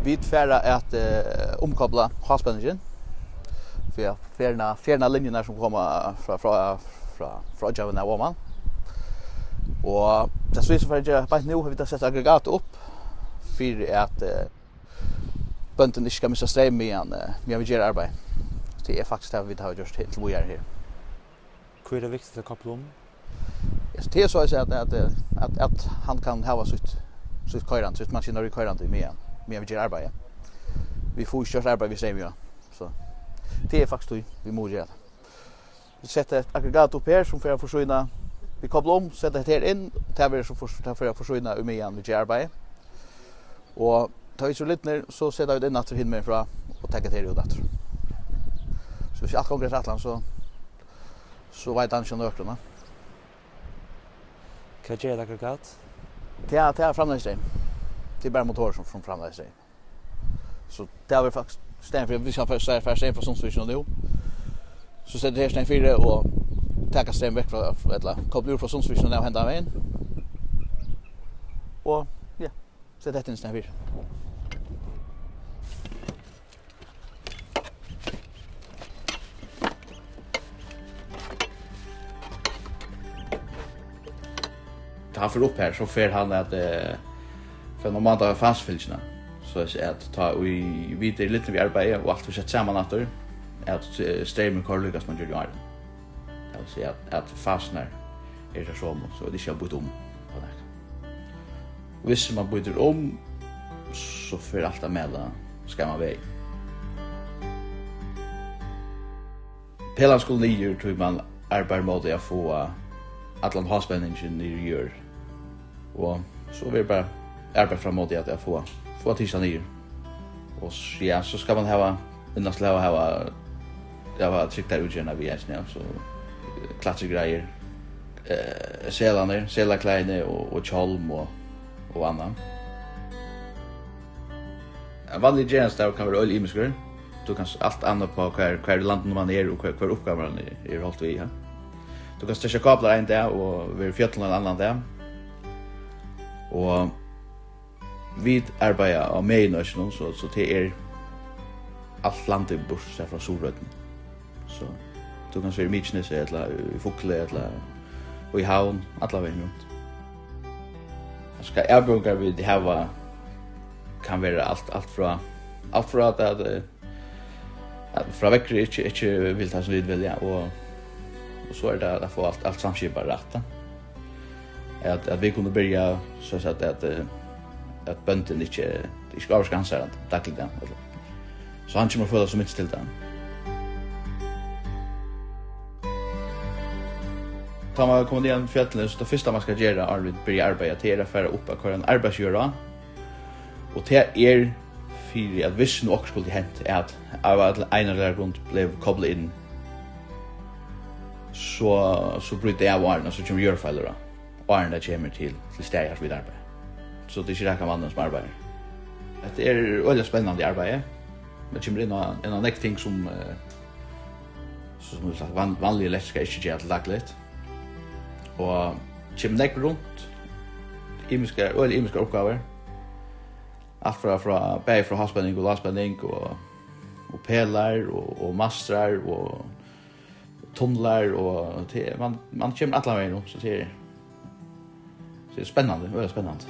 Vi färra att omkoppla havspänningen. För fjärna linjerna som kommer från Javan och Oman. Och det så för jag bara nu har vi sett aggregat upp för att bönten inte ska missa ström igen vi gör arbete. Det är faktiskt det vi har gjort helt vad här. Hur är det viktigt att koppla om? Det är så att han kan ha sitt körande, sitt maskineri körande med vi gör arbete. Vi får köra arbete vi säger så det är faktiskt vi måste göra. Vi sätter ett aggregat upp här som för att försvinna. Vi kopplar om, sätter det här in, tar så för att försvinna med igen med arbete. Och tar vi så lite ner så sätter vi det in efter hinner från och tar det här ut efter. Så hvis allt går rätt atlan så vet han inte nökrarna. Vad gör det aggregat? Det är framläggsdrev. Det är bara motorer som framläggsdrev. Så det har vi faktiskt stämt för vi ska först stämt för Sundsviken nu. Så sätter det här stämt 4 och tar ström väck från eller kopplar ur från Sundsviken och hämtar vägen. Och ja, så det är en stämt 4. Han får upp här så får han att för normalt av fastfyllsna så att ta vi vidare lite vi arbetar och allt för sätt samman åter att strömmen kan lyckas man gör det. Alltså att fastnar är det så det ska byta om på det. Och hvis man byter om så för allt med ska man väg. Pelan skulle ju tror man arbetar mot att få Atlant havspänningen i gör. Och så vill bara arbeta framåt i att få tisha ner. Och ja, så ska man ha tryckt där utgärna vi är så klassiska grejer. Selarkläder och kjolm och annat. En vanlig tjänst där kan vara öljimiskor. Du kan allt annat på kvar landet man är och kvar uppgaven är hållt vi här. Du kan stäcka kablar in där och vi fjällen en annan där. Och vi arbetar av mednörsnum så det är allt landet bort sig från Solröden. Så du kan se i Myksnes eller i Fokle eller i Havn, alla vägen runt. Jag ska erbjuda vi det här kan vara allt från att från veckor inte vill ta så lite vilja och så är det att få allt samskipa rätt. Att vi kunde börja så att bönten inte ska avskansa dagligen. Så han kommer få så mycket till den. Tar man kommer igen fjällen så det första man ska göra är att börja arbeta till att föra upp att en arbetsgöra. Och det är för att visst nog skulle hänt att en eller runt blev kopplad in så bryter jag varna så kommer göra fel då. Varna kommer till stäjas vid arbete. Så det är inte räcka mannen som arbetar. Det är väldigt spännande arbete. Det kommer in en annan ting som vanliga elektriska inte gör lagligt. Och kommer nek runt imiska uppgifter. Allt från bäg från havspänning och lastspänning och pelar och mastrar och tunnlar och man kommer alla vägen så det är spännande, väldigt spännande.